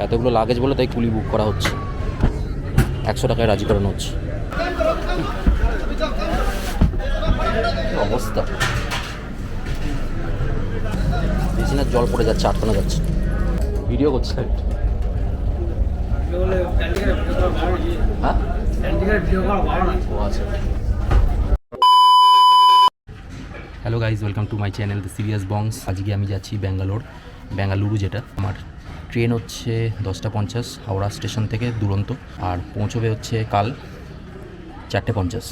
এতগুলো লাগেজ বলে তাই কুলি বুক করা হচ্ছে, 100 টাকায় রাজি করানো হচ্ছে। অবস্থা, মেশিনের জল পড়ে যাচ্ছে, আটকানো যাচ্ছে। ভিডিও করছে হ্যাঁ, hello guys, welcome to my channel the serious bongs. আজকে আমি যাচ্ছি বেঙ্গালুরু, যেটা আমার ট্রেন হচ্ছে 10:50 হাওড়া স্টেশন থেকে দুরন্ত, আর পৌঁছবে হচ্ছে কাল 4:50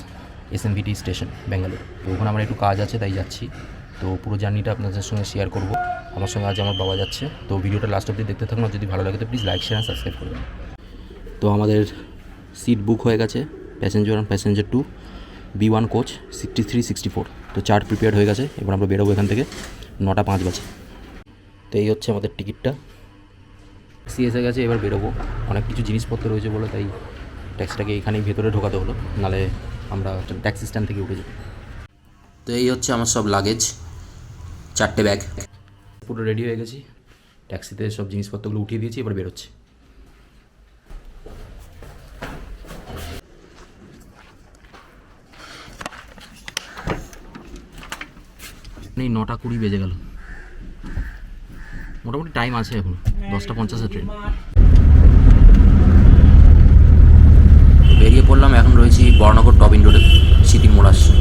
SMVT স্টেশন বেঙ্গালুরু। তো ওখানে আমার একটু কাজ আছে, তাই যাচ্ছি। তো পুরো জার্নিটা আপনাদের সঙ্গে শেয়ার করব। আমার সঙ্গে আজ আমার বাবা যাচ্ছে। তো ভিডিওটা লাস্ট অবধি দেখতে থাকুন, আর যদি ভালো লাগে তো প্লিজ লাইক, শেয়ার, সাবস্ক্রাইব করবেন। তো আমাদের সিট বুক হয়ে গেছে, প্যাসেঞ্জার 1, প্যাসেঞ্জার 2, B1 কোচ 63-64। তো চার্ট প্রিপেয়ার হয়ে গেছে। এবার আমরা বেরোবো এখান থেকে 9:05 বাজে। তো এই হচ্ছে আমাদের টিকিটটা, ট্যাক্সি এসে গেছে, এবার বেরোবো। অনেক কিছু জিনিসপত্র রয়েছে বলে তাই ট্যাক্সিটাকে এখানেই ভেতরে ঢোকাতে হলো, নাহলে আমরা ট্যাক্সি স্ট্যান্ড থেকে উঠে যাবো। তো এই হচ্ছে আমার সব লাগেজ, 4টে ব্যাগ। পুরো রেডি হয়ে গেছি, ট্যাক্সিতে সব জিনিসপত্রগুলো উঠিয়ে দিয়েছি, এবার বেরোচ্ছি। এই 9:20 বেজে গেল, মোটামুটি টাইম আছে এখন। 10:50 ট্রেন। বেরিয়ে পড়লাম, এখন রয়েছি বর্ণনগর টপ ইন্ডোরে, স্মৃতির মোড় আসছে।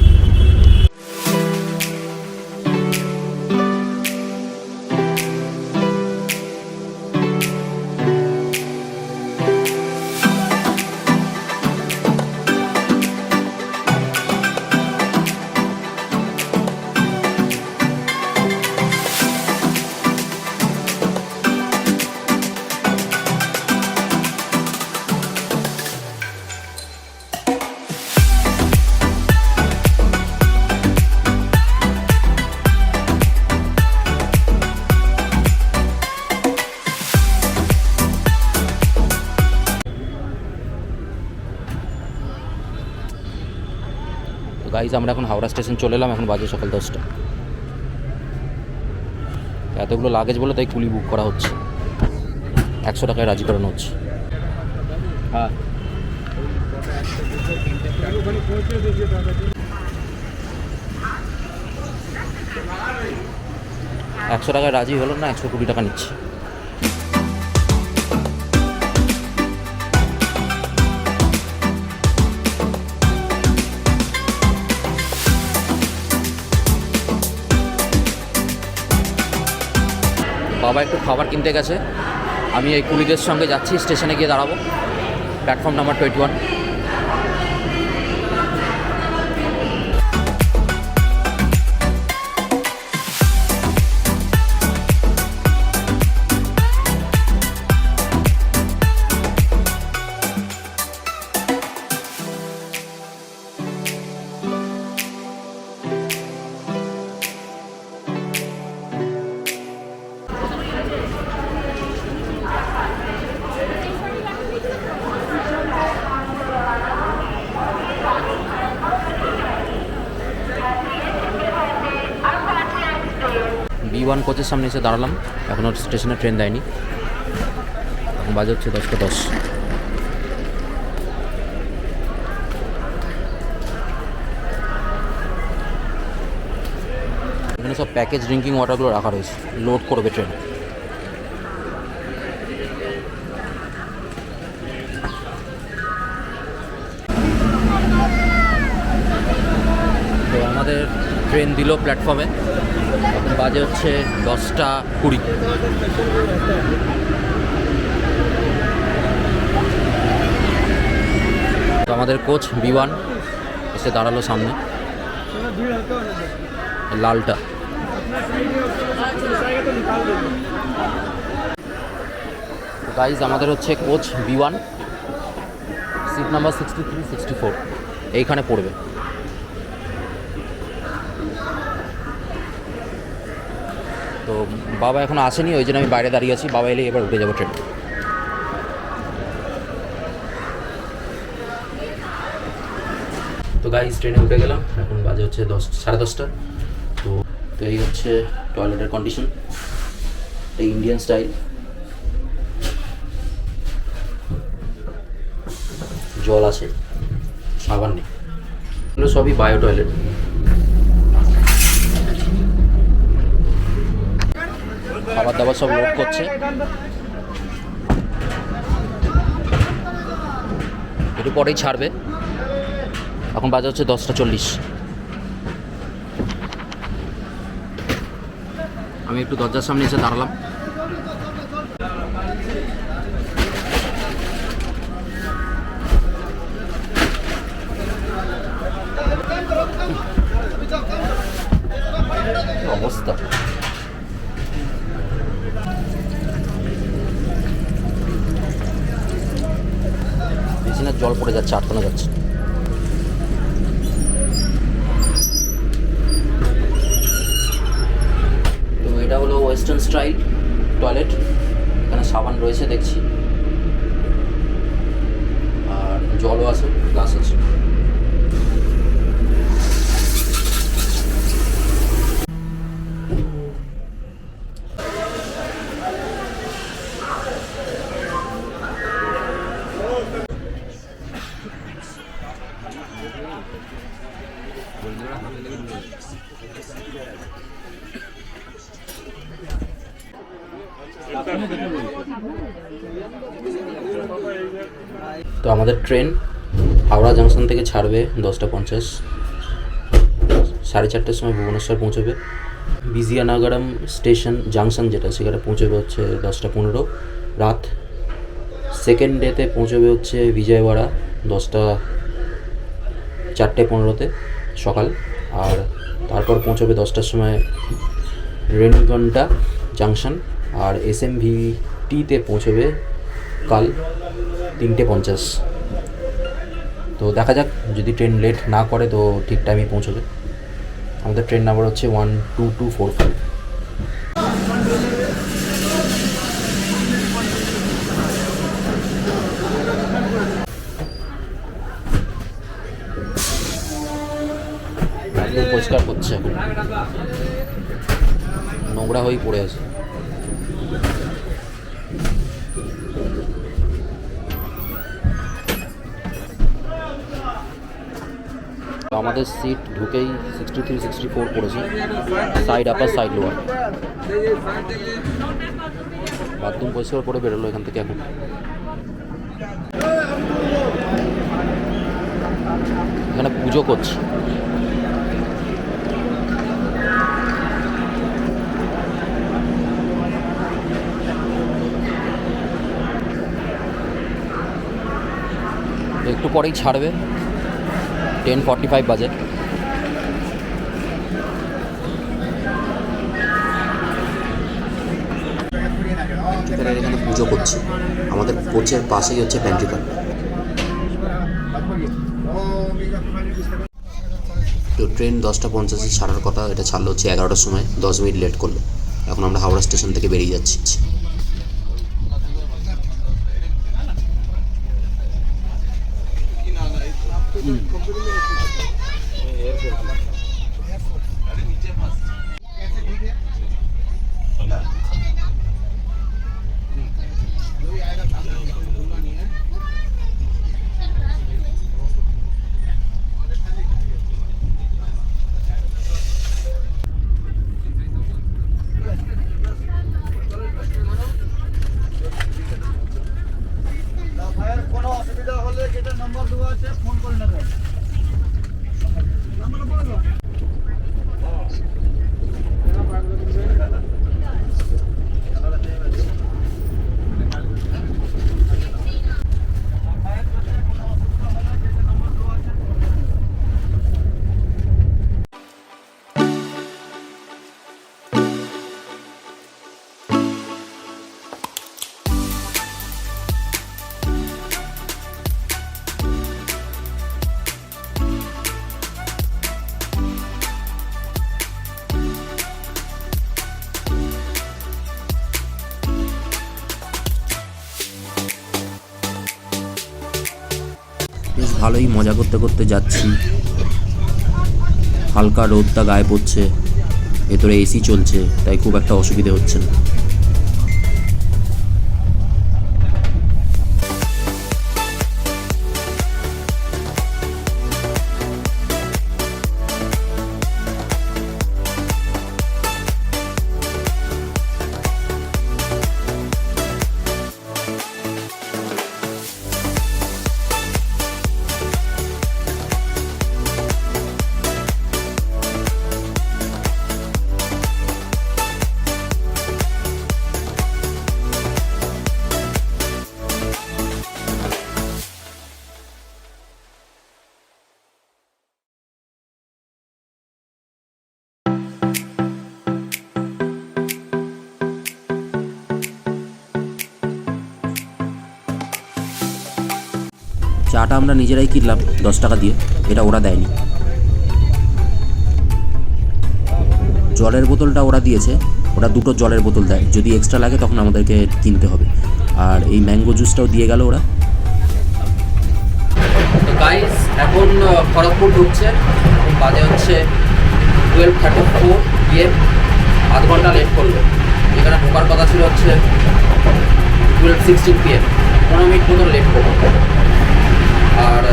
গাইজ, আমরা এখন হাওড়া স্টেশন চলে এলাম, এখন বাজে সকাল 10টা। এতগুলো লাগেজ বলে তাই কুলি বুক করা হচ্ছে, 100 টাকায় রাজি করানো হচ্ছে। হ্যাঁ, $100 টাকায় রাজি হলো না, 120 টাকা নিচ্ছে। বাবা একটু খাবার কিনতে গেছে, আমি এই কুলিদের সঙ্গে যাচ্ছি, স্টেশনে গিয়ে দাঁড়াবো, প্ল্যাটফর্ম নাম্বার 21। B1 কোচের সামনে এসে দাঁড়ালাম, এখনও স্টেশনে ট্রেন দেয়নি। এখন বাজে হচ্ছে 10:10। এখানে সব প্যাকেজ ড্রিঙ্কিং ওয়াটারগুলো রাখা রয়েছে, লোড করবে ট্রেন। তো আমাদের ট্রেন দিল প্ল্যাটফর্মে, এখন বাজে হচ্ছে 10:20। তো আমাদের কোচ B1 এসে দাঁড়ালো সামনে, লালটা। গাইজ, আমাদের হচ্ছে কোচ B1, সিট নাম্বার 63-64 এইখানে পড়বে। তো বাবা এখন আসেনি, ওই জন্য আমি বাইরে দাঁড়িয়ে আছি। বাবা এলে এবার উঠে যাবো ট্রেন। তো গাইজ, ট্রেনে উঠে গেলাম, এখন বাজে হচ্ছে 10:30। তো এই হচ্ছে টয়লেটের কন্ডিশন, এই ইন্ডিয়ান স্টাইল। জল আছে, সাবান নেই। এগুলো সবই বায়ো টয়লেট। খাবার দাবার সব লোড করছে, একটু পরেই ছাড়বে। এখন বাজে হচ্ছে 10:40। আমি একটু দরজার সামনে এসে দাঁড়ালাম। অবস্থা মেশিনের জল পড়ে যাচ্ছে, আটকানো যাচ্ছে। তো এটা হলো ওয়েস্টার্ন স্টাইল টয়লেট। এখানে সাবান রয়েছে দেখছি, আর জলও আছে, গ্লাস আছে। তো আমাদের ট্রেন হাওড়া জাংশন থেকে ছাড়বে 10:50, 4:30টার সময় ভুবনেশ্বর পৌঁছবে। বিজিয়ানাগরম স্টেশন জাংশন যেটা, সেখানে পৌঁছবে হচ্ছে 10:15 রাত। সেকেন্ড ডেতে পৌঁছবে হচ্ছে বিজয়ওয়াড়া 4:15 সকাল। আর তারপর পৌঁছবে 10টার সময় রেণিগন্টা জাংশন। আর SMVTতে পৌঁছবে কাল 3:50। তো দেখা যাক, যদি ট্রেন লেট না করে তো ঠিক টাইমে পৌঁছবে। আমাদের ট্রেন নাম্বার হচ্ছে 12245। একদম পরিষ্কার করছে, এখন নোংরা হয়েই পড়ে আছে। আমাদের সিট ঢুকেই 63, 64 পড়েছে, সাইড আপার সাইড লোয়ার। বাথরুম পরিষ্কার করে বেরোলো এখান থেকে। এখন এখানে পুজো করছে। একটু পরেই ছাড়বে, 10:45 বাজে। এখানে পুজো করছে। আমাদের কোচের পাশেই হচ্ছে প্যান্ট্রিকার। তো ট্রেন 10:50 ছাড়ার কথা, এটা ছাড়লো হচ্ছে 11টার সময়, 10 মিনিট লেট করলো। এখন আমরা হাওড়া স্টেশন থেকে বেরিয়ে যাচ্ছি। কোনো অসুবিধা হলে যেটা নাম্বার দেওয়া আছে ফোন করে নেবেন। বেশ ভালোই মজা করতে করতে যাচ্ছি। হালকা রোদটা গায়ে পড়ছে, ভেতরে এসি চলছে, তাই খুব একটা অসুবিধে হচ্ছে না। চাটা আমরা নিজেরাই কিনলাম 10 টাকা দিয়ে, এটা ওরা দেয়নি। জলের বোতলটা ওরা দিয়েছে, ওরা 2টো জলের বোতল দেয়, যদি এক্সট্রা লাগে তখন আমাদেরকে কিনতে হবে। আর এই ম্যাঙ্গো জুসটাও দিয়ে গেল ওরা। তো গাইস এখন খড়গপুর ঢুকছে, বাজে হচ্ছে 12:34 PM, আধ ঘন্টা লেট করলো। এখানে ঢোকার কথা ছিল হচ্ছে 12:16 PM, 15 মিনিট মতো লেট করলো। আর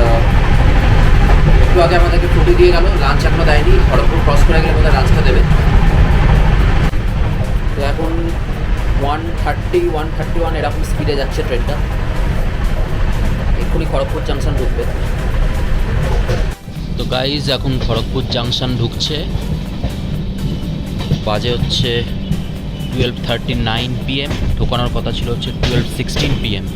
একটু আগে আমাদেরকে ছুটি দিয়ে গেল, লাঞ্চ এখনো দেয়নি, খড়গপুর ক্রস করে গেলে বোধহয় লাঞ্চটা দেবে। তো এখন 1:30, 1:31 এরকম স্পিডে যাচ্ছে ট্রেনটা, এক্ষুনি খড়গপুর জাংশন ঢুকবে। তো গাইজ এখন খড়গপুর জাংশন ঢুকছে, বাজে হচ্ছে 12:39 PM, ঢোকানোর কথা ছিল হচ্ছে 12:16 PM।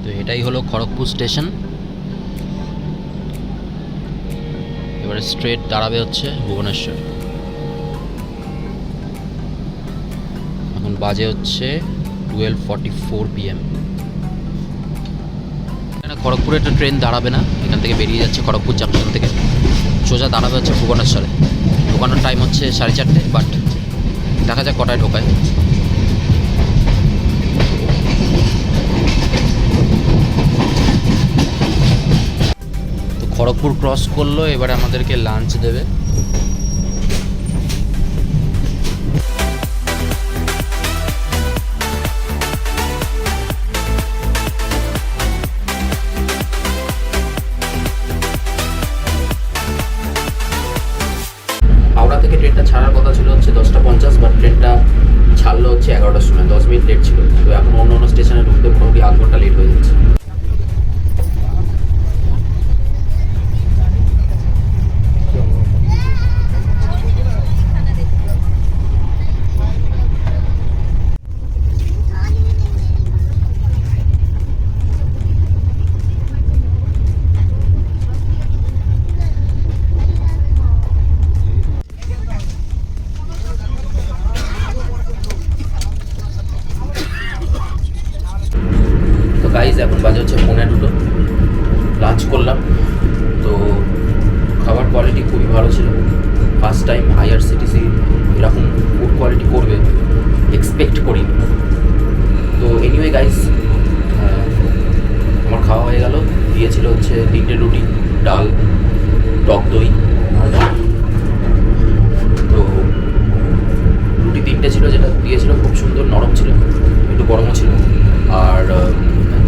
তো এটাই হলো খড়গপুর স্টেশন। এবারে স্ট্রেট দাঁড়াবে হচ্ছে ভুবনেশ্বর। এখন বাজে হচ্ছে 12:44 PM। এখানে খড়গপুরে একটা ট্রেন দাঁড়াবে না, এখান থেকে বেরিয়ে যাচ্ছে খড়গপুর জাংশন থেকে, সোজা দাঁড়াবে হচ্ছে ভুবনেশ্বরে। ঢোকানোর টাইম হচ্ছে 4:30, বাট দেখা যাক কটায় ঢোকায়। তো খড়গপুর ক্রস করলো, এবারে আমাদেরকে লাঞ্চ দেবে। হাওড়া থেকে ট্রেনটা ছাড়ার কথা ছিল হচ্ছে 10:50, বাট ট্রেনটা ছাড়লো হচ্ছে 11টার সময়, 10 মিনিট লেট ছিল। তো এখন অন্য অন্য স্টেশনে ঢুকতে মোটামুটি আধ ঘন্টা লেট হয়ে যাচ্ছে। গাইজ এখন বাজে হচ্ছে 1:45, লাঞ্চ করলাম। তো খাবার কোয়ালিটি খুবই ভালো ছিল, ফার্স্ট টাইম IRCTC এরকম ফুড কোয়ালিটি করবে এক্সপেক্ট করি। তো এনিওয়ে গাইজ, আমার খাওয়া হয়ে গেল। দিয়েছিল হচ্ছে 3টে রুটি, ডাল, টক দই আর ভাত। তো রুটি 3টে ছিল, যেটা দিয়েছিল খুব সুন্দর নরম ছিল, একটু গরমও ছিল। আর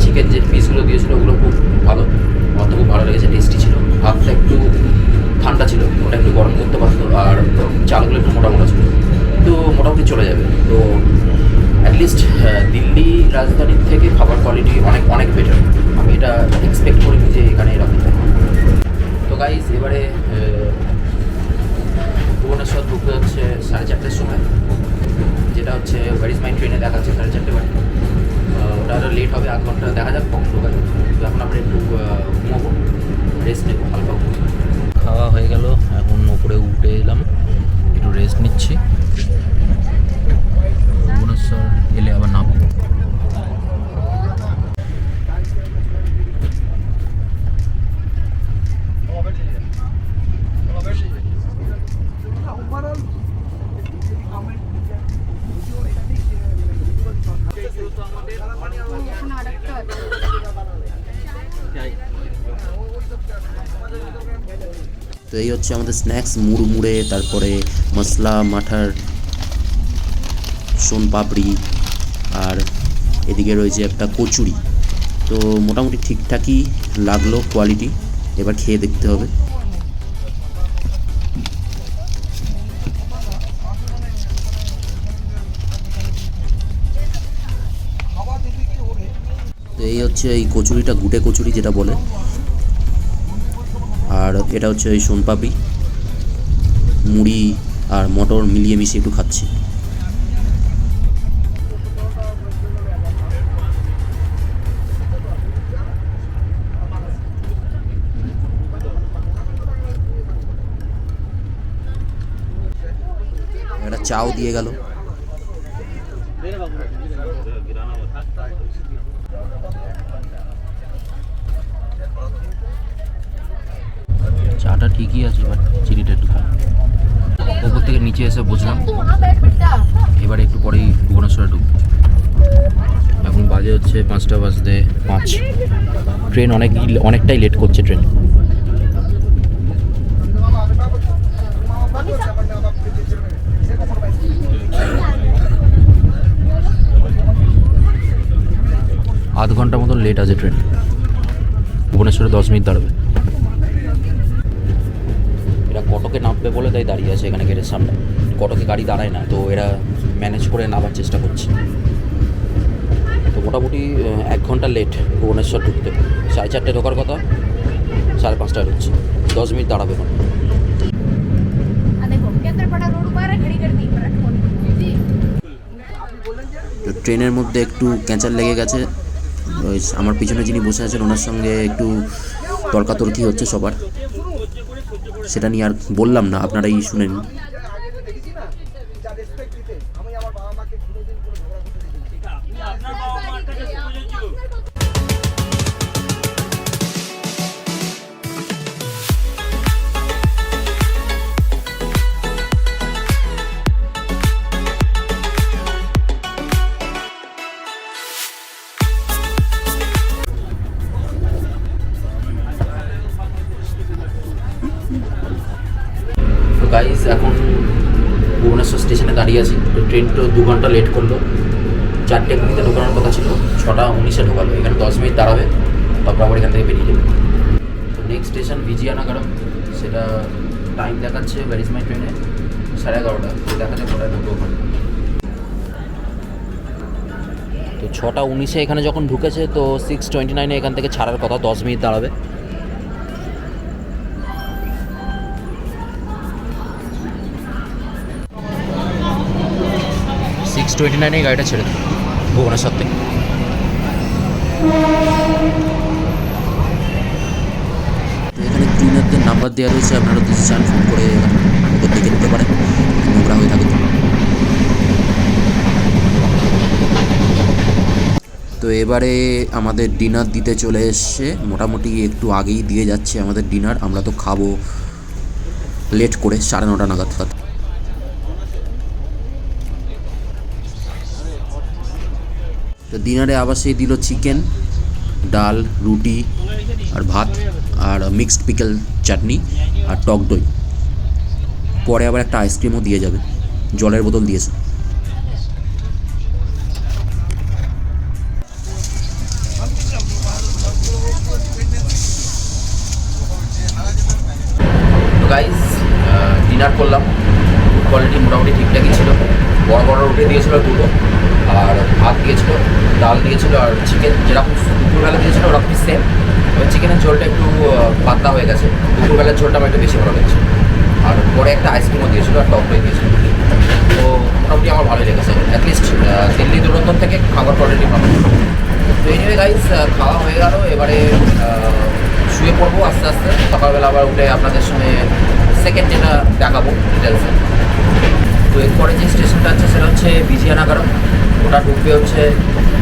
চিকেন যে পিসগুলো দিয়েছিল ওগুলো খুব ভালো, আমার তো খুব ভালো লেগেছে, টেস্টি ছিল। ভাতটা একটু ঠান্ডা ছিল, ওটা একটু গরম করতে পারতো। আর চালগুলো একটু মোটা মোটা ছিল, তো মোটামুটি চলে যাবে। তো অ্যাটলিস্ট দিল্লি রাজধানীর থেকে খাবার কোয়ালিটি অনেক অনেক বেটার। আমি এটা এক্সপেক্ট করিনি যে এখানে এরকম। তো গাইজ এবারে ভুবনেশ্বর ঢুকতে হচ্ছে 4:30 সময়, যেটা হচ্ছে ওয়ার ইজ মাই ট্রেনে দেখাচ্ছে 4:30, বাট ওটা আরও লেট হবে, আধ ঘন্টা, দেখা যাক কখন ঢোকা যাবে। তো এখন আমরা একটু ঘুমাবো, রেস্ট নেবো হালকা। খাওয়া হয়ে গেল, এখন ওপরে উঠে এলাম, একটু রেস্ট নিচ্ছি। ভুবনেশ্বর এলে আবার নামবো। তো এই হচ্ছে আমাদের স্ন্যাক্স, মুড়মুড়ে, তারপরে মশলা মাঠার সোন পাপড়ি, আর এদিকে রয়েছে একটা কচুরি। তো মোটামুটি ঠিকঠাকই লাগলো কোয়ালিটি, এবার খেয়ে দেখতে হবে। তো এই হচ্ছে এই কচুরিটা, গুটে কচুরি যেটা বলে। আর এটা হচ্ছে এই সোনপাপড়ি, মুড়ি আর মটর মিলিয়ে মিশিয়ে একটু খাচ্ছি। চাও দিয়ে গেল। চাটা ঠিকই আছে, বাট চিনিটা একটু কম। ওপর থেকে নিচে এসে বসলাম, এবারে একটু পরেই ভুবনেশ্বরে ঢুকবো। এখন বাজে হচ্ছে 5:05। ট্রেন অনেকটাই লেট করছে ট্রেন। আধ ঘন্টা মতন লেট আছে ট্রেন। ভুবনেশ্বরে 10 মিনিট দাঁড়াবে। এরা কটকে নামবে বলে তাই দাঁড়িয়ে আছে এখানে গেটের সামনে। কটকে গাড়ি দাঁড়ায় না, তো এরা ম্যানেজ করে নামার চেষ্টা করছে। তো মোটামুটি 1 ঘন্টা লেট ভুবনেশ্বর ঢুকতে। 4:30 ঢোকার কথা, 5:30 ঢুকছে। 10 মিনিট দাঁড়াবে এখন। তো ট্রেনের মধ্যে একটু ক্যাঁচার লেগে গেছে। আমার পিছনে যিনি বসে আছেন ওনার সঙ্গে একটু তর্কাতর্কি হচ্ছে সবার। সেটা নিয়ে আর বললাম না, আপনারাই শুনেন। গাইস এখন ভুবনেশ্বর স্টেশনে দাঁড়িয়ে আছি। তো ট্রেন তো 2 ঘন্টা লেট করলো। 4:20 ঢোকানোর কথা ছিল, 6:19 ঢোকালো। এখানে 10 মিনিট দাঁড়াবে, তারপর আবার এখান থেকে বেরিয়ে যাবে। তো নেক্সট স্টেশন বিজিয়ানাগরম। সেটা টাইম দেখাচ্ছে ভ্যার ইজ মাই ট্রেনে 11:30। তো দেখা যাক কোথায় ঢুকবো ওখানে। তো 6:19 এখানে যখন ঢুকেছে, তো 6:29 এখান থেকে ছাড়ার কথা। 10 মিনিট দাঁড়াবে। 6:29 গাড়িটা ছেড়ে দেবে ভুবনেশ্বর থেকে। এখানে ক্লিনারদের নাম্বার দেওয়া রয়েছে, আপনারা যদি চান ফোন করে ওপর দেখে নিতে পারেন, নোংরা হয়ে থাকে। তো এবারে আমাদের ডিনার দিতে চলে এসছে। মোটামুটি একটু আগেই দিয়ে যাচ্ছে আমাদের ডিনার। আমরা তো খাবো লেট করে 9:30 নাগাদ। তো ডিনারে আবার সেই দিল চিকেন, ডাল, রুটি আর ভাত, আর মিক্সড পিকল চাটনি আর টক দই। পরে আবার একটা আইসক্রিমও দিয়ে যাবে, জলের বোতল দিয়েছে। তো গাইস ডিনার করলাম, কোয়ালিটি মোটামুটি ঠিকঠাকই ছিল। বড় বড় রুটি দিয়েছিল 2টো, আর ভাত দিয়েছিল, ডাল দিয়েছিল, আর চিকেন যেরকম দুপুরবেলা দিয়েছিল ওরকমই সেম। এবার চিকেনের ঝোলটা একটু পাতলা হয়ে গেছে, দুপুরবেলার ঝোলটা আমার একটু বেশি ভালো লেগেছে। আর পরে একটা আইসক্রিমও দিয়েছিল আর টক দই দিয়েছিল। তো মোটামুটি আমার ভালোই লেগেছে। অ্যাটলিস্ট দিল্লি দুরন্তর থেকে খাবার কোয়ালিটি ভালো। তো এইভাবে গাইস খাওয়া হয়ে গেল। এবারে শুয়ে পড়বো আস্তে আস্তে। সকালবেলা আবার উঠে আপনাদের সঙ্গে সেকেন্ড যেটা দেখাবো ডিটেলসে। তো এরপরে যে স্টেশনটা আছে সেটা হচ্ছে বিজয়ানগরম। ওটা ঢুকবে হচ্ছে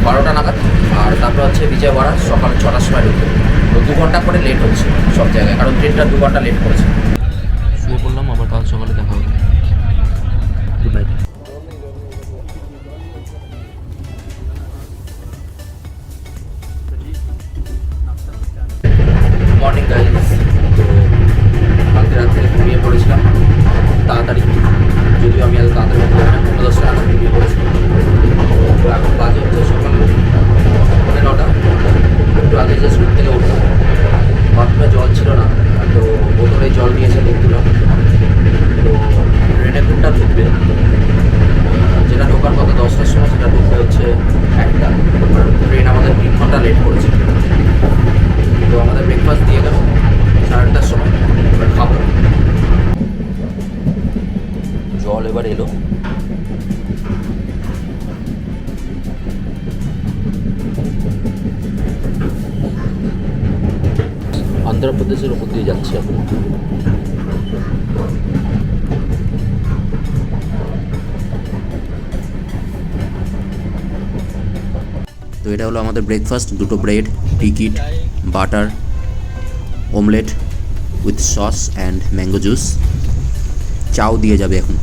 12টা নাগাদ, আর তারপর হচ্ছে বিজয়ওয়াড়া সকাল 6টার সময় ঢুকবে। তো 2 ঘন্টা করে লেট হচ্ছে সব জায়গায়, কারণ ট্রেনটা 2 ঘন্টা লেট করেছে। শুয়ে পড়লাম, আবার কাল সকালে দেখা হবে। Good night. Morning guys. তো কালকে রাত থেকে ঘুমিয়ে পড়েছিলাম তাড়াতাড়ি, যদিও আমি আজ তাড়াতাড়ি ঘুমিয়ে 10টা নাগাদ ঘুমিয়ে পড়েছিলাম। তো এখন বাজে হচ্ছে সকাল 9:30। একটু আগে যে স্কুল থেকে উঠলাম, বাথরুমে জল ছিল না, তো বোতলে জল নিয়েছে দেখছিলাম। তো ট্রেনে কোনটা ঢুকবে, যেটা ঢোকার কথা 10টার সময়, সেটা ঢুকবে হচ্ছে 1টা। ট্রেন আমাদের 3 ঘন্টা লেট করেছে। তো আমাদের ব্রেকফাস্ট দিয়ে গেল 8:30টার সময়। এবার খাবো। জল এবার এলো। অন্ধ্রপ্রদেশের ওপর দিয়ে যাচ্ছি এখন। এটা হলো আমাদের ব্রেকফাস্ট, দুটো bread, ticket, butter, omelette with sauce and mango juice. চাও দিয়ে যাবে এখন।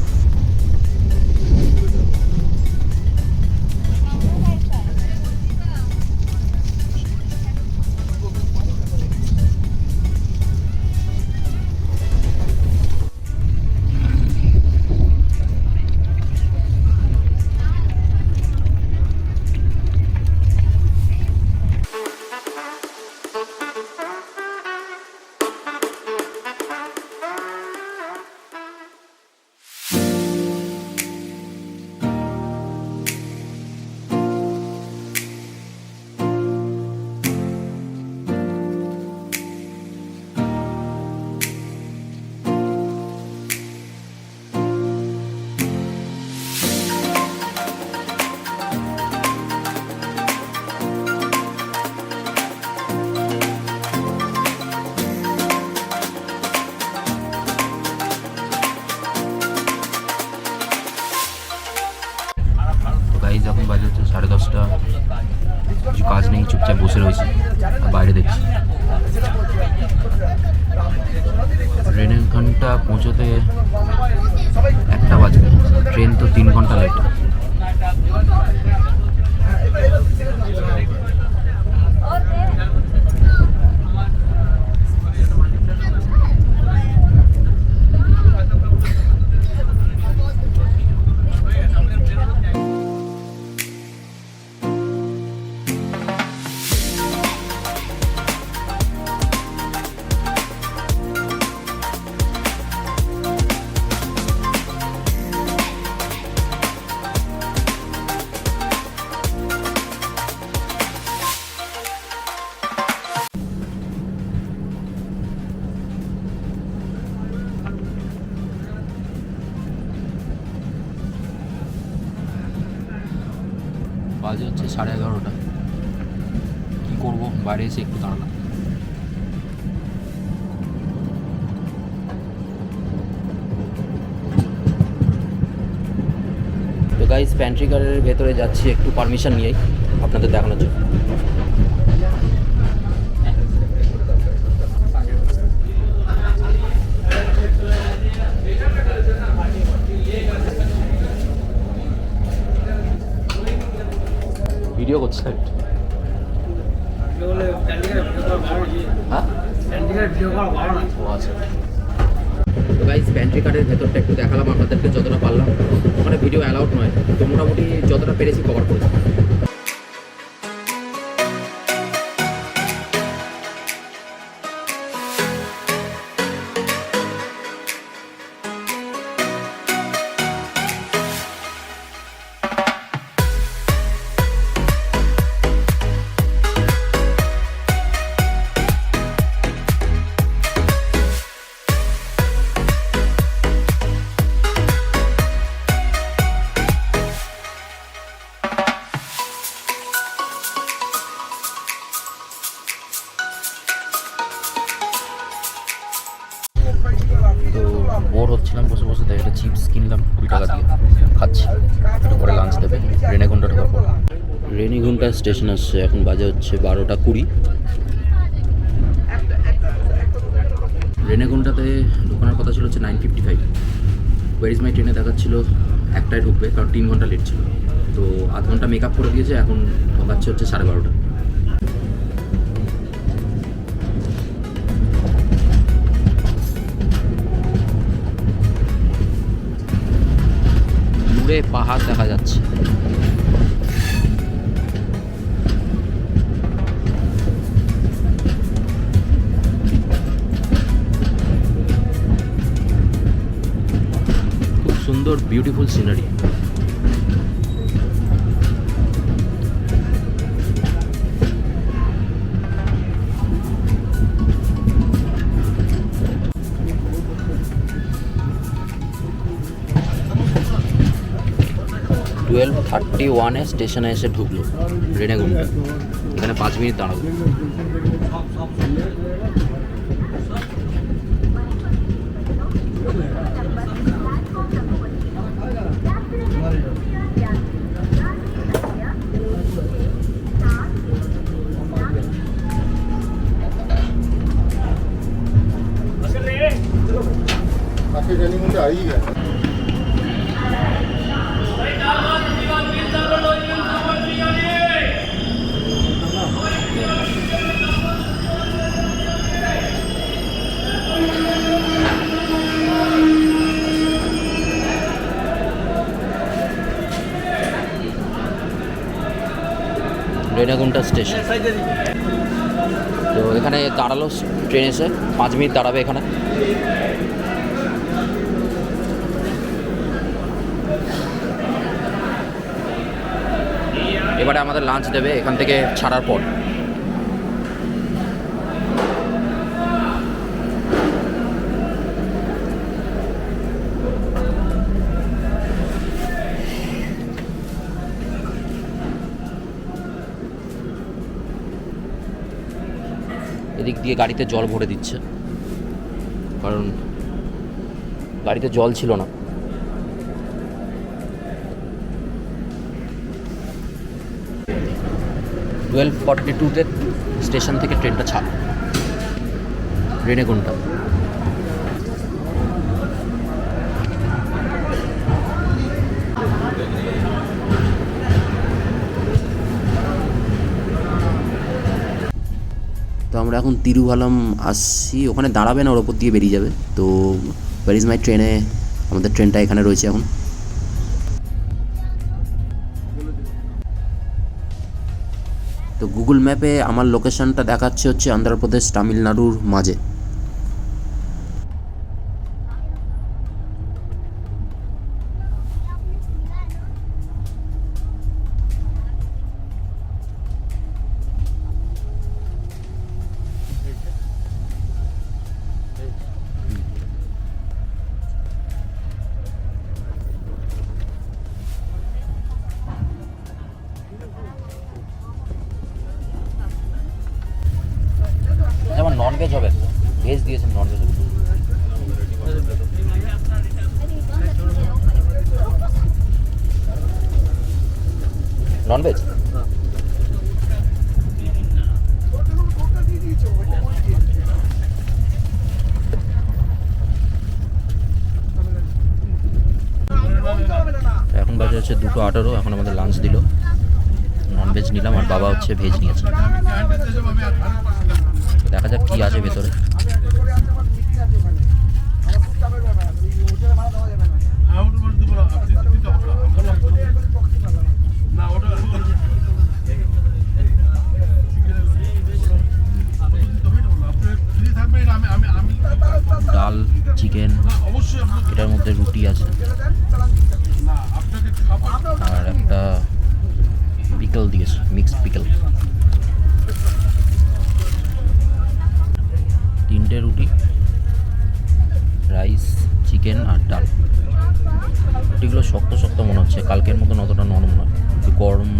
এখন বাজে হচ্ছে 10:30, কিছু কাজ নেই, চুপচাপ বসে রয়েছি বাইরে দেখছি। ট্রেনের ঘন্টা পৌঁছতে 1টা বাজবে, ট্রেন তো 3 ঘন্টা লেট। বাজে হচ্ছে 11:30। কী করবো, বাইরে এসে একটু দাঁড়ালাম। তো গাইস, প্যান্ট্রি কারের ভেতরে যাচ্ছি একটু পারমিশন নিয়েই আপনাদের দেখানোর জন্য। ভিডিও করছি। গাইস, প্যান্ট্রি কার্ডের ভেতরটা একটু দেখালাম আপনাদেরকে যতটা পারলাম। ওখানে ভিডিও অ্যালাউড নয়, তো মোটামুটি যতটা পেরেছি কভার করেছি। তো বোর হচ্ছিলাম বসে বসে, তাই একটা চিপস কিনলাম 20 টাকা দিয়ে, খাচ্ছি। একটু পরে লাঞ্চ দেবে রেনেগুন্টা ঢোকার পর। রেনিগুন্টা স্টেশন আসছে, এখন বাজে হচ্ছে 12:20। রেনেগুন্টাতে ঢোকানোর কথা ছিল হচ্ছে 9:55। ওয়ার ইজ মাই ট্রেনে দেখাচ্ছিল 1টায় ঢুকবে, কারণ 3 ঘন্টা লেট ছিল। তো আধ ঘন্টা মেকআপ করে দিয়েছে, এখন ঢোকাচ্ছে হচ্ছে 12:30। দূরে পাহাড় দেখা যাচ্ছে। খুব সুন্দর বিউটিফুল সিনারি। টুয়েলভ 31 স্টেশনে এসে ঢুকলো রেনেগুন্টা। এখানে 5 মিনিট দাঁড়াবো। रनिंग में आ ही गया। রেনাগুন্টা স্টেশন। তো এখানে দাঁড়ালো ট্রেন এসে 5 মিনিট দাঁড়াবে এখানে। এবারে আমাদের লাঞ্চ দেবে এখান থেকে ছাড়ার পর। এদিক দিয়ে গাড়িতে জল ভরে দিচ্ছে, কারণ গাড়িতে জল ছিল না। 12:42-তে স্টেশন থেকে ট্রেনটা ছাড় রেনেগুন্টা। তো আমরা এখন তিরুভালাম আসছি, ওখানে দাঁড়াবে না, ওর ওপর দিয়ে বেরিয়ে যাবে। তো ওয়ার ইজ মাই ট্রেনে, আমাদের ট্রেনটা এখানে রয়েছে এখন। তো গুগল ম্যাপে আমার লোকেশনটা দেখাচ্ছে হচ্ছে অন্ধ্রপ্রদেশ তামিলনাড়ুর মাঝে। যেমন ননভেজ হবে, ভেজ দিয়েছেন, ননভেজ হবে। ননভেজ এখন বাজে হচ্ছে 2:18। এখন আমাদের লাঞ্চ দিল, ননভেজ নিলাম আর বাবা হচ্ছে ভেজ নিয়েছে। দেখা যাক কি আছে ভেতরে। ডাল, চিকেন, এটার মধ্যে রুটি আছে আর একটা পিকল দিয়েছে, মিক্সড পিকল। 3টে রুটি, রাইস, চিকেন আর ডাল। রুটিগুলো শক্ত শক্ত মনে হচ্ছে, কালকের মতন অতটা নরম নয়, একটু গরম,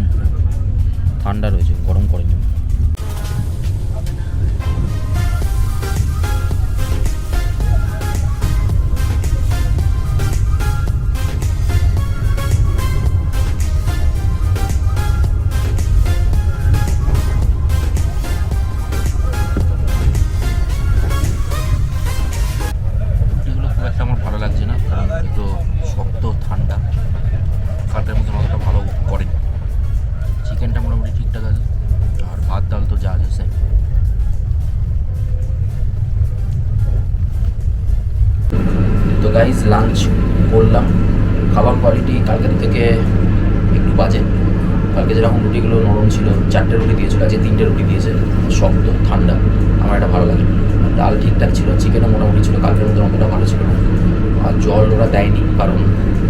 ঠান্ডা রয়েছে, গরম করেনি। আমার ভালো লাগছে না, কারণ একটু শক্ত, ঠান্ডা, কালকের মতন অতটা ভালো করেনি। চিকেনটা মোটামুটি ঠিকঠাক আছে, আর ভাত ডাল তো যা আছে সেম। তো গাইজ লাঞ্চ করলাম, খাবার কোয়ালিটি কালকের থেকে একটু বাজে। কালকে যেরকম রুটিগুলো নরম ছিল, 4টে রুটি দিয়েছিল, আজকে 3টে রুটি দিয়েছে, শক্ত, ঠান্ডা, আমার এটা ভালো লাগে। ডাল ঠিকঠাক ছিল, চিকেনও মোটামুটি ছিল, কালকের মধ্যে অতটা ভালো ছিল না। আর জল ওরা দেয়নি, কারণ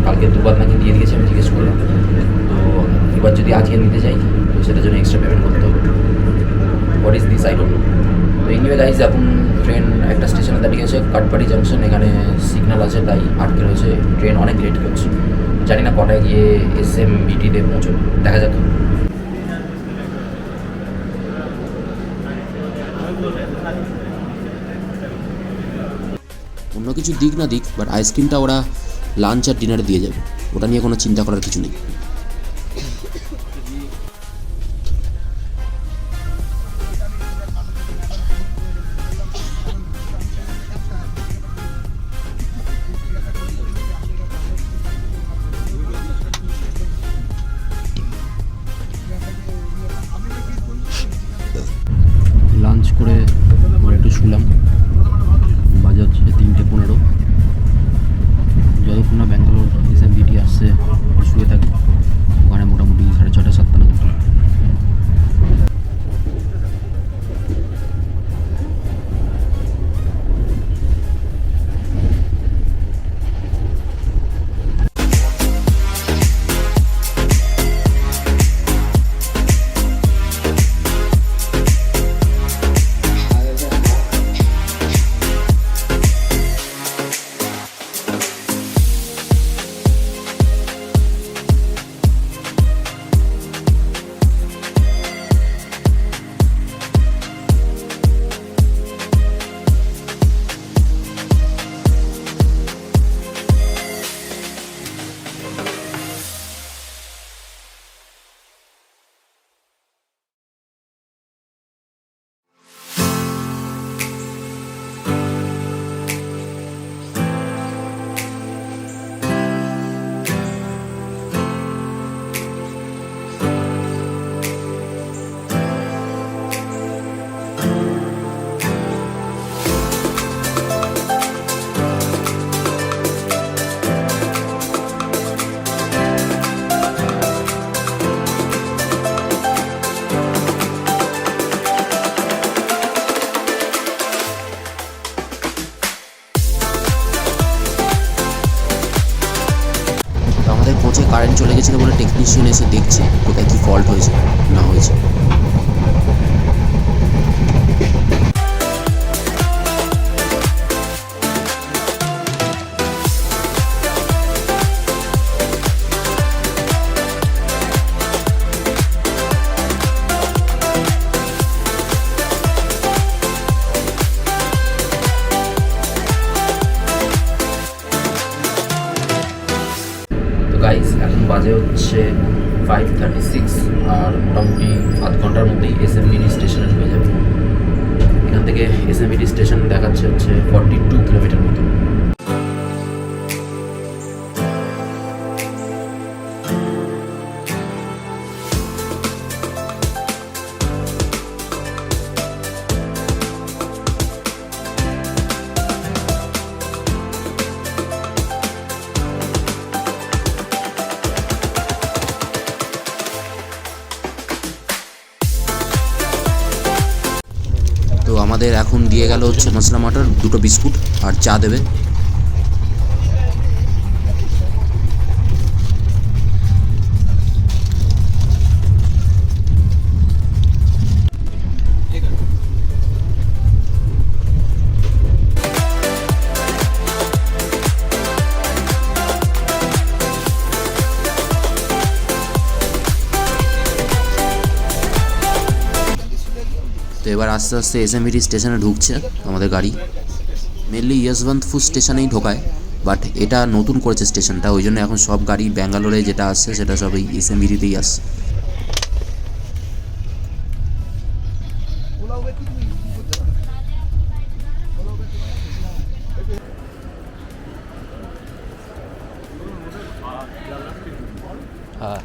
কালকে দুবার নাকি দিয়ে দিয়েছে, আমি জিজ্ঞেস করলাম। তো এবার যদি আজকে নিতে যাই তো সেটার জন্য এক্সট্রা পেমেন্ট করতে হবে। What is this I don't know. তো এনিওয়ে গাইজ, এখন ট্রেন একটা স্টেশনে দাঁড়িয়ে গেছে, কাঠবাড়ি জাংশন। এখানে সিগন্যাল আছে তাই আটকে রয়েছে, ট্রেন অনেক লেট করছে। জানি না কটায় গিয়ে SMVT-তে পৌঁছবে, দেখা যাক। অন্য কিছু দিক না দিক, বাট আইসক্রিমটা ওরা লাঞ্চ আর ডিনারে দিয়ে যাবে, ওটা নিয়ে কোনো চিন্তা করার কিছু নেই। কারেন্ট চলে গেছিলো বলে টেকনিশিয়ান এসে দেখছে কোথায় কী ফল্ট হয়েছে না হয়েছে। গাইস এখন বাজে হচ্ছে 5:36 আর মোটামুটি আধ ঘন্টার মধ্যেই এসএমভিটি স্টেশনে ঢুকে যাবে। এখান থেকে এসএমভিটি স্টেশন দেখাচ্ছে হচ্ছে 42 কিলোমিটার মতো। তো আমাদের এখন দিয়ে গেল হচ্ছে মশলা মটর, 2টো বিস্কুট আর চা দেবে। তো এবার আস্তে আস্তে এসএমভিটি স্টেশনে ঢুকছে আমাদের গাড়ি। মেনলি ইয়শবন্তপুর স্টেশনেই ঢোকায়, বাট এটা নতুন করেছে স্টেশনটা, ওই জন্য এখন সব গাড়ি ব্যাঙ্গালোরে যেটা আসছে সেটা সব এই এসএমভিটিতেই আসছে। হ্যাঁ,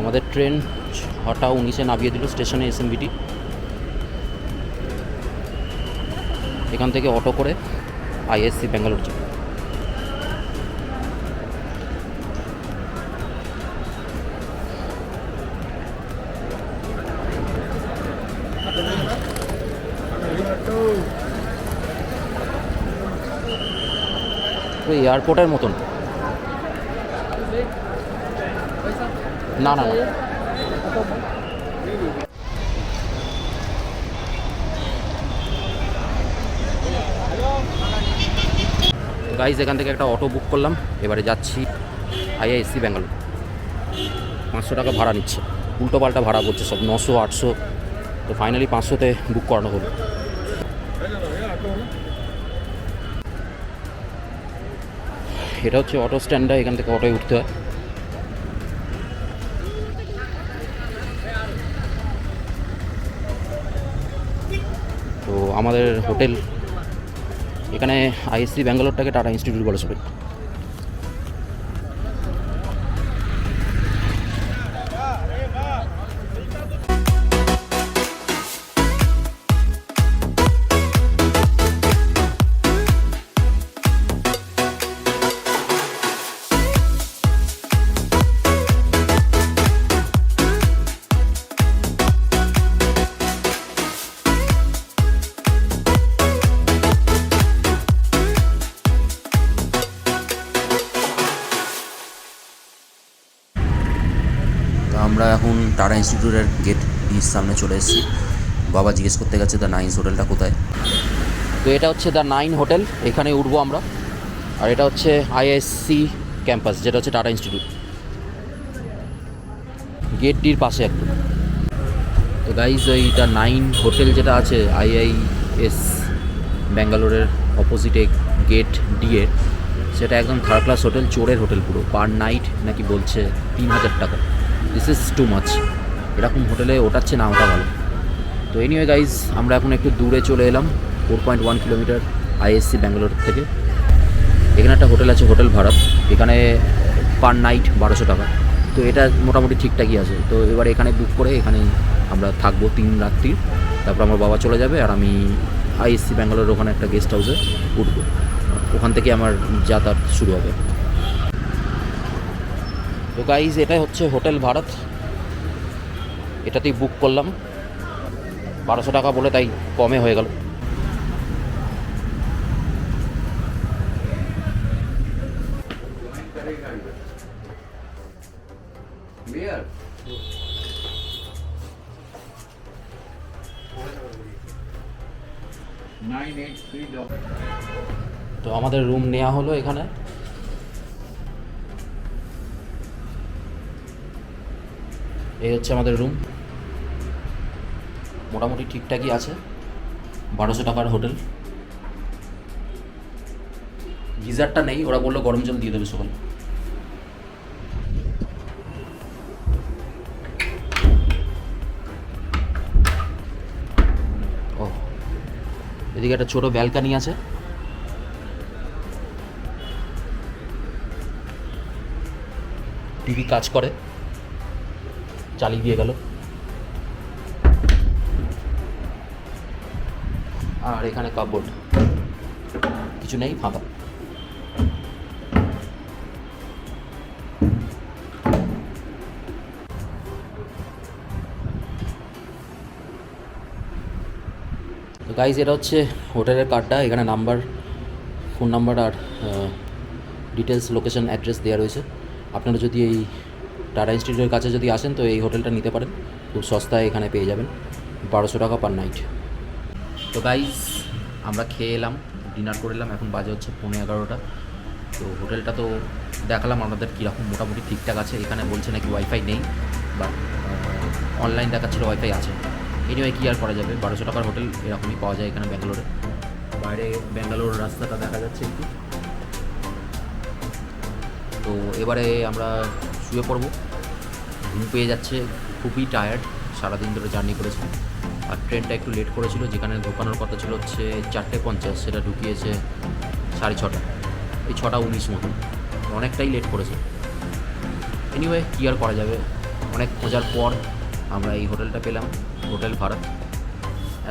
আমাদের ট্রেন 6:19 নামিয়ে দিল স্টেশনে এসএমভিটি। এখান থেকে অটো করে আইএসসি ব্যাঙ্গালোর যাবে। ওই এয়ারপোর্টের মতন না না না। গাইজ এখান থেকে একটা অটো বুক করলাম, এবারে যাচ্ছি আইআইএসসি ব্যাঙ্গালোর। 500 টাকা ভাড়া নিচ্ছে, উল্টো পাল্টা ভাড়া করছে সব, 900 800। তো ফাইনালি 500তে বুক করানো হলো। এটা হচ্ছে অটো স্ট্যান্ডটা, এখান থেকে অটোয় উঠতে হয়। তো আমাদের হোটেল এখানে আইএসসি ব্যাঙ্গালোরটাকে টাটা ইনস্টিটিউট বলে সবাই। আমরা এখন টাটা ইনস্টিটিউটের গেট সামনে চলে এসেছি। বাবা জিজ্ঞেস করতে গেছে দ্য নাইনস হোটেলটা কোথায়। তো এটা হচ্ছে দ্য নাইন হোটেল, এখানে উঠবো আমরা। আর এটা হচ্ছে আইএসসি ক্যাম্পাস, যেটা হচ্ছে টাটা ইনস্টিটিউট, গেট ডির পাশে একদম। তো গাইজ ওই দ্য নাইন হোটেল যেটা আছে আইআইএস ব্যাঙ্গালোরের অপোজিটে গেট ডি এর, সেটা একদম থার্ড ক্লাস হোটেল, চোরের হোটেল পুরো। পার নাইট নাকি বলছে 3000 টাকা। This is too much. এরকম হোটেলে ওঠাচ্ছে না ওটা ভালো। তো এনিওয়ে গাইজ আমরা এখন একটু দূরে চলে এলাম, 4.1 কিলোমিটার আইএসসি ব্যাঙ্গালোর থেকে। এখানে একটা হোটেল আছে, হোটেল ভারত, এখানে পার নাইট 1200 টাকা। তো তো এটা মোটামুটি ঠিকঠাকই আছে। তো এবার এখানে বুক করে এখানে আমরা থাকবো 3 রাত্রি, তারপর আমার বাবা চলে যাবে আর আমি আইএসসি ব্যাঙ্গালোর ওখানে একটা গেস্ট হাউসে উঠবো, ওখান থেকে আমার যাতায়াত শুরু হবে। তো গাইজ এটাই হচ্ছে হোটেল ভারত, এটাতেই বুক করলাম, 1200 টাকা বলে তাই কমে হয়ে গেল। তো আমাদের রুম নেওয়া হলো এখানে। এই হচ্ছে আমাদের রুম, মোটামুটি ঠিকঠাকই আছে, 1200 টাকার হোটেল। গিজারটা নেই, ওরা বললো গরম জল দিয়ে দেবে সকাল। ও এদিকে একটা ছোট ব্যালকানি আছে, টিভি কাজ করে, চালিয়ে দিয়ে গেল। আর এখানে কাপবোর্ড, কিছু নেই, ফাঁকা। তো গাইজ এটা হচ্ছে হোটেলের কার্ডটা, এখানে নাম্বার, ফোন নাম্বার আর ডিটেলস, লোকেশন, অ্যাড্রেস দেওয়া রয়েছে। আপনারা যদি এই টাটা ইনস্টিটিউটের কাছে যদি আসেন তো এই হোটেলটা নিতে পারেন, খুব সস্তায় এখানে পেয়ে যাবেন, 1200 টাকা পার নাইট। তো গাইজ আমরা খেয়ে এলাম, ডিনার করে এলাম, এখন বাজে হচ্ছে 11:15। তো হোটেলটা তো দেখালাম আমাদের কীরকম, মোটামুটি ঠিকঠাক আছে। এখানে বলছে নাকি ওয়াইফাই নেই, বাট অনলাইন দেখাচ্ছিল ওয়াইফাই আছে। এনিওয়ে কী আর করা যাবে, 1200 টাকার হোটেল এরকমই পাওয়া যায় এখানে ব্যাঙ্গালোরে। বাইরে ব্যাঙ্গালোর রাস্তাটা দেখা যাচ্ছে একটু। তো এবারে আমরা শুয়ে পড়বো, ঘুম পেয়ে যাচ্ছে, খুবই টায়ার্ড, সারাদিন ধরে জার্নি করেছি। আর ট্রেনটা একটু লেট করেছিল, যেখানে ঢোকানোর কথা ছিল হচ্ছে 4:50, সেটা ঢুকিয়েছে 6:30, এই 6:19 মতন, অনেকটাই লেট করেছে। এনিওয়ে কী আর করা যাবে, অনেক খোঁজার পর আমরা এই হোটেলটা পেলাম, হোটেল ভারত।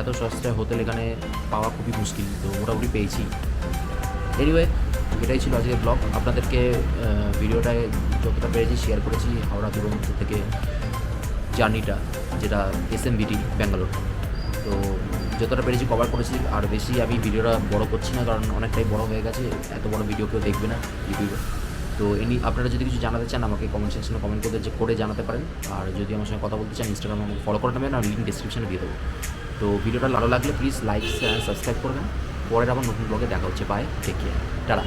এত সস্তায় হোটেল এখানে পাওয়া খুবই মুশকিল, তো মোটামুটি পেয়েছি। এনিওয়ে এটাই ছিল আজকের ব্লগ, আপনাদেরকে ভিডিওটায় যতটা পেরেছি শেয়ার করেছি হাওড়া দুরন্ত থেকে জার্নিটা, যেটা SMVT ব্যাঙ্গালোর। তো যতটা পেরেছি কভার করেছি, আর বেশি আমি ভিডিওটা বড় করছি না, কারণ অনেকটাই বড় হয়ে গেছে, এত বড় ভিডিও কেউ দেখবে না ইউটিউবে। তো আপনারা যদি কিছু জানাতে চান আমাকে কমেন্ট সেকশনে কমেন্ট করে জানাতে পারেন। আর যদি আমার সঙ্গে কথা বলতে চান ইনস্টাগ্রামে আমাকে ফলো করে নেবেন, আর লিঙ্ক ডিসক্রিপশনে দিয়ে দেবো। তো ভিডিওটা ভালো লাগলে প্লিজ লাইক, শেয়ার, সাবস্ক্রাইব করবেন। পরের আবার নতুন ব্লগে দেখা হচ্ছে, বাই, টেক কেয়ার, টাটা।